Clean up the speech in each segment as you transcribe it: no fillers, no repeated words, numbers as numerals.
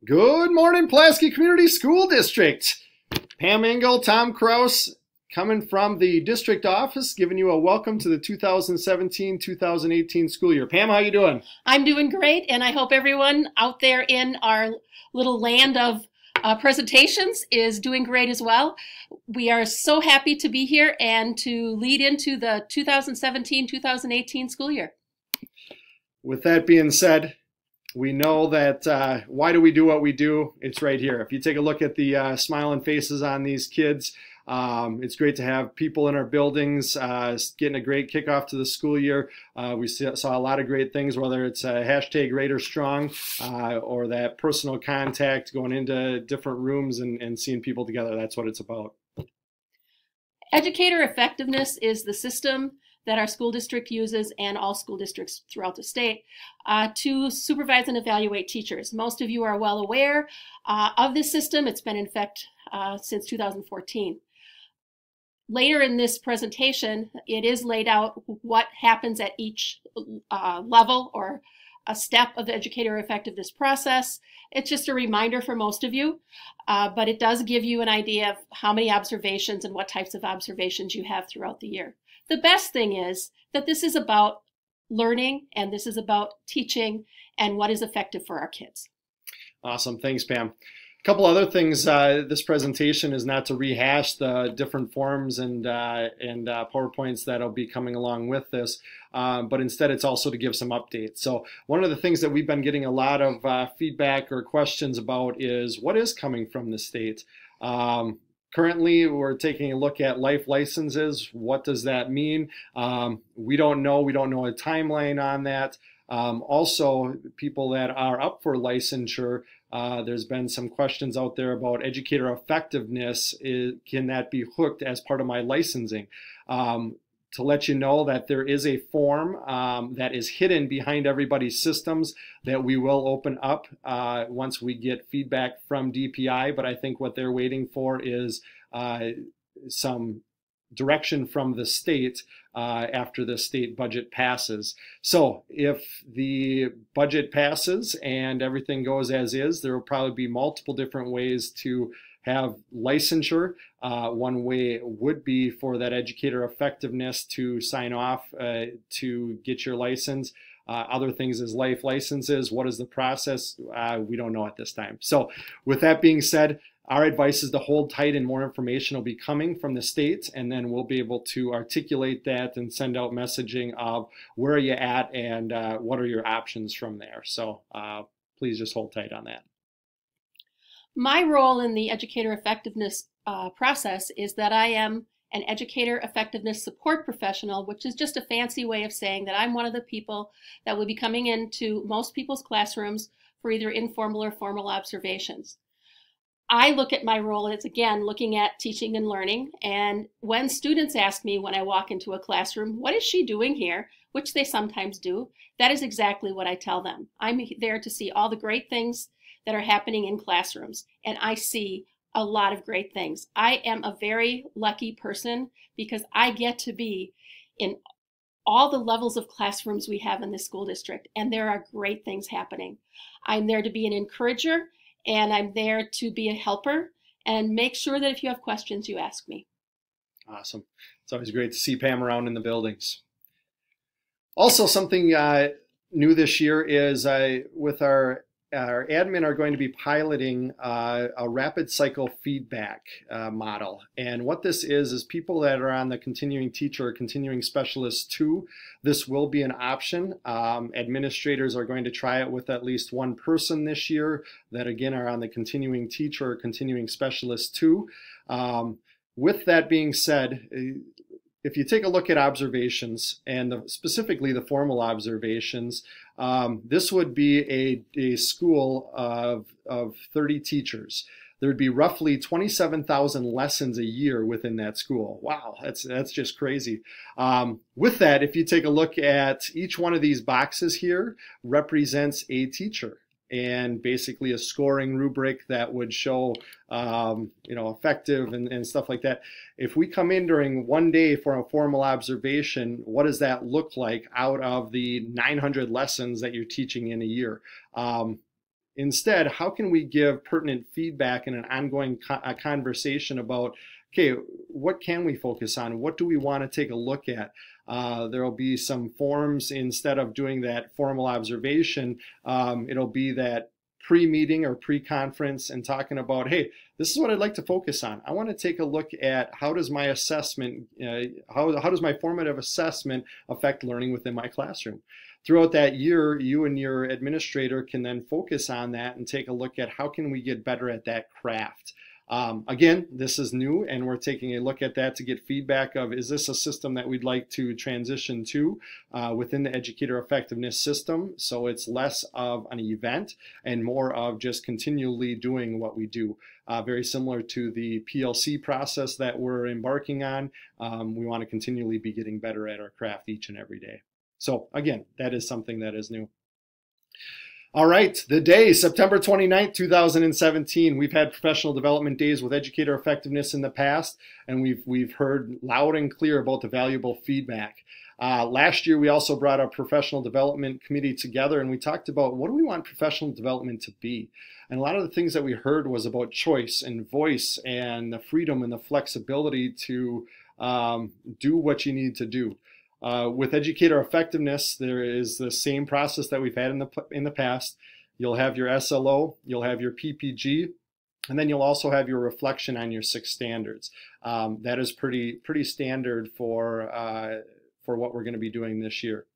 Good morning, Pulaski Community School District. Pam Engel, Tom Kraus, coming from the district office, giving you a welcome to the 2017-2018 school year. Pam, how you doing? I'm doing great, and I hope everyone out there in our little land of presentations is doing great as well. We are so happy to be here and to lead into the 2017-2018 school year. With that being said, we know that why do we do what we do? It's right here. If you take a look at the smiling faces on these kids, it's great to have people in our buildings getting a great kickoff to the school year. We saw a lot of great things, whether it's hashtag Raider Strong or that personal contact, going into different rooms and seeing people together. That's what it's about. Educator effectiveness is the system that our school district uses and all school districts throughout the state to supervise and evaluate teachers. Most of you are well aware of this system. It's been in effect since 2014. Later in this presentation, it is laid out what happens at each level or a step of the educator effectiveness process. It's just a reminder for most of you, but it does give you an idea of how many observations and what types of observations you have throughout the year. The best thing is that this is about learning and this is about teaching and what is effective for our kids. Awesome. Thanks, Pam. A couple other things. This presentation is not to rehash the different forms and PowerPoints that'll be coming along with this, but instead it's also to give some updates. So one of the things that we've been getting a lot of feedback or questions about is what is coming from the state. Currently, we're taking a look at life licenses. What does that mean? We don't know. We don't know a timeline on that. Also, people that are up for licensure, there's been some questions out there about educator effectiveness. Can that be hooked as part of my licensing? To let you know that there is a form that is hidden behind everybody's systems that we will open up once we get feedback from DPI, but I think what they're waiting for is some direction from the state after the state budget passes. So if the budget passes and everything goes as is, there will probably be multiple different ways to have licensure. One way would be for that educator effectiveness to sign off to get your license. Other things is life licenses. What is the process? We don't know at this time. So with that being said, our advice is to hold tight and more information will be coming from the state, and then we'll be able to articulate that and send out messaging of where are you at and what are your options from there. So please just hold tight on that. My role in the educator effectiveness process is that I am an educator effectiveness support professional, which is just a fancy way of saying that I'm one of the people that will be coming into most people's classrooms for either informal or formal observations. I look at my role as, again, looking at teaching and learning. And when students ask me when I walk into a classroom, what is she doing here? Which they sometimes do. That is exactly what I tell them. I'm there to see all the great things that are happening in classrooms. And I see a lot of great things. I am a very lucky person because I get to be in all the levels of classrooms we have in this school district. And there are great things happening. I'm there to be an encourager. And I'm there to be a helper and make sure that if you have questions, you ask me. Awesome. It's always great to see Pam around in the buildings. Also, something new this year is with our admin are going to be piloting a rapid cycle feedback model. And what this is people that are on the continuing teacher or continuing specialist 2, this will be an option. Administrators are going to try it with at least one person this year that again are on the continuing teacher or continuing specialist 2. With that being said, if you take a look at observations and specifically the formal observations, this would be a school of 30 teachers. There would be roughly 27,000 lessons a year within that school. Wow, that's just crazy. With that, if you take a look at each one of these boxes here represents a teacher. And basically a scoring rubric that would show, effective and stuff like that. If we come in during one day for a formal observation, what does that look like out of the 900 lessons that you're teaching in a year? Instead, how can we give pertinent feedback in an ongoing conversation about, okay, what can we focus on? What do we want to take a look at? There will be some forms. Instead of doing that formal observation, it'll be that pre-meeting or pre-conference and talking about, hey, this is what I'd like to focus on. I want to take a look at how does my assessment, how does my formative assessment affect learning within my classroom? Throughout that year, you and your administrator can then focus on that and take a look at how can we get better at that craft. Again, this is new, and we're taking a look at that to get feedback of, is this a system that we'd like to transition to within the educator effectiveness system, so it's less of an event and more of just continually doing what we do. Very similar to the PLC process that we're embarking on. We want to continually be getting better at our craft each and every day. So again, that is something that is new. All right, the day, September 29th, 2017. We've had professional development days with educator effectiveness in the past, and we've heard loud and clear about the valuable feedback. Last year, we also brought a professional development committee together, and we talked about what do we want professional development to be. And a lot of the things that we heard was about choice and voice and the freedom and the flexibility to do what you need to do. With educator effectiveness, there is the same process that we've had in the past. You'll have your SLO, you'll have your PPG, and then you'll also have your reflection on your 6 standards. That is pretty standard for what we're going to be doing this year.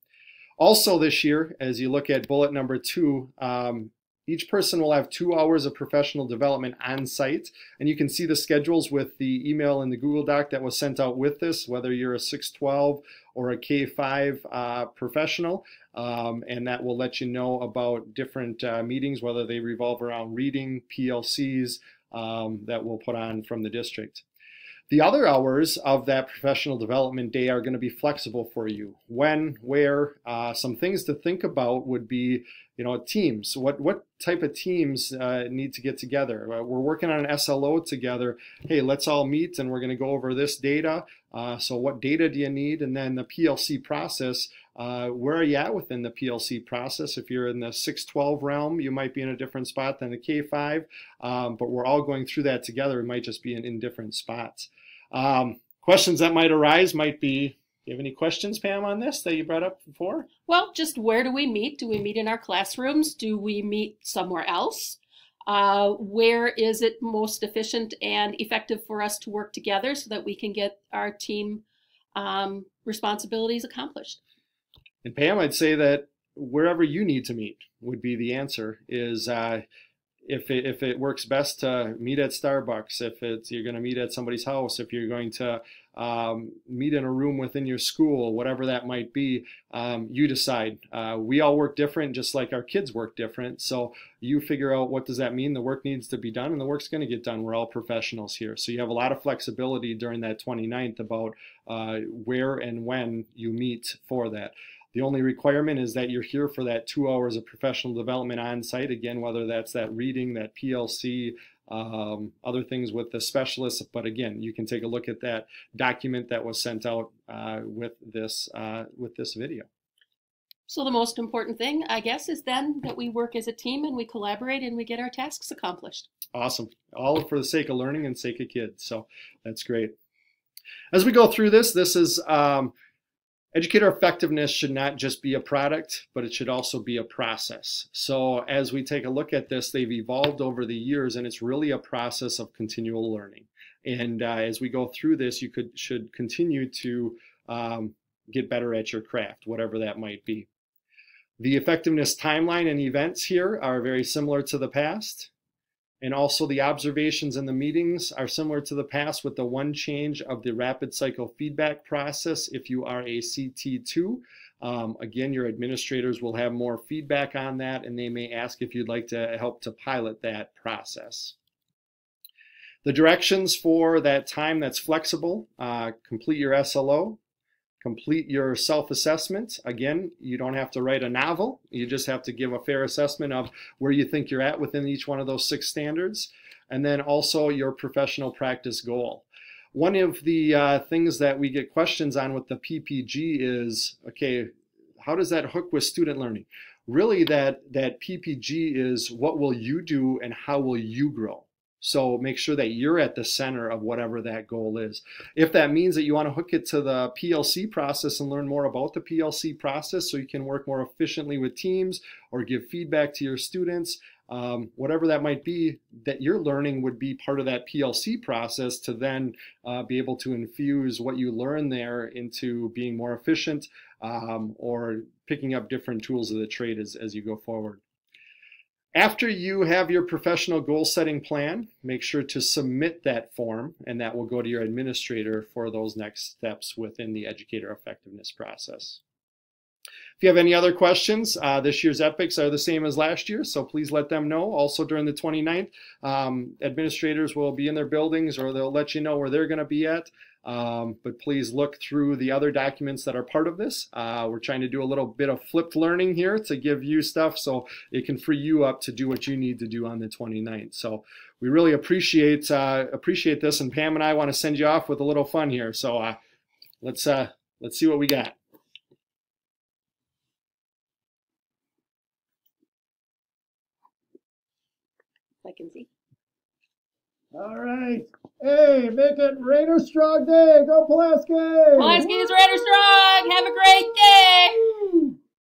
Also this year, as you look at bullet number 2, each person will have 2 hours of professional development on site, and you can see the schedules with the email and the Google Doc that was sent out with this, whether you're a 612 or a K5 professional, and that will let you know about different meetings, whether they revolve around reading, PLCs that we'll put on from the district. The other hours of that professional development day are going to be flexible for you. When, where, some things to think about would be, teams. What type of teams need to get together? We're working on an SLO together. Hey, let's all meet and we're going to go over this data. So what data do you need? And then the PLC process, where are you at within the PLC process? If you're in the 612 realm, you might be in a different spot than the K5, but we're all going through that together. We might just be in different spots. Questions that might arise might be, do you have any questions, Pam, on this that you brought up before? Well, just where do we meet? Do we meet in our classrooms? Do we meet somewhere else? Where is it most efficient and effective for us to work together so that we can get our team responsibilities accomplished? And Pam, I'd say that wherever you need to meet would be the answer. Is if it works best to meet at Starbucks, if you're going to meet at somebody's house, if you're going to meet in a room within your school, whatever that might be, you decide. We all work different, just like our kids work different. So you figure out what does that mean. The work needs to be done, and the work's going to get done. We're all professionals here. So you have a lot of flexibility during that 29th about where and when you meet for that. The only requirement is that you're here for that 2 hours of professional development on site. Again, whether that's that reading, that PLC, other things with the specialists. But again, you can take a look at that document that was sent out with this video. So the most important thing, I guess, is then that we work as a team and we collaborate and we get our tasks accomplished. Awesome. All for the sake of learning and sake of kids. So that's great. As we go through this is educator effectiveness should not just be a product, but it should also be a process. So as we take a look at this, they've evolved over the years, and it's really a process of continual learning. And as we go through this, you should continue to get better at your craft, whatever that might be. The effectiveness timeline and events here are very similar to the past. And also the observations and the meetings are similar to the past, with the one change of the rapid cycle feedback process if you are a CT2. Again, your administrators will have more feedback on that, and they may ask if you'd like to help to pilot that process. The directions for that time that's flexible: complete your SLO, complete your self-assessment. Again, you don't have to write a novel. You just have to give a fair assessment of where you think you're at within each one of those 6 standards. And then also your professional practice goal. One of the things that we get questions on with the PPG is, okay, how does that hook with student learning? really that PPG is what will you do and how will you grow. So make sure that you're at the center of whatever that goal is. If that means that you want to hook it to the PLC process and learn more about the PLC process so you can work more efficiently with teams or give feedback to your students, whatever that might be, that your learning would be part of that PLC process to then be able to infuse what you learn there into being more efficient or picking up different tools of the trade as you go forward. After you have your professional goal setting plan, make sure to submit that form, and that will go to your administrator for those next steps within the educator effectiveness process. If you have any other questions, this year's epics are the same as last year, so please let them know. Also during the 29th, administrators will be in their buildings or they'll let you know where they're going to be at. But please look through the other documents that are part of this. We're trying to do a little bit of flipped learning here to give you stuff so it can free you up to do what you need to do on the 29th. So we really appreciate this, and Pam and I want to send you off with a little fun here. So let's see what we got. I can see. All right. Hey, make it Raider Strong Day. Go Pulaski. Pulaski's Raider Strong. Have a great day.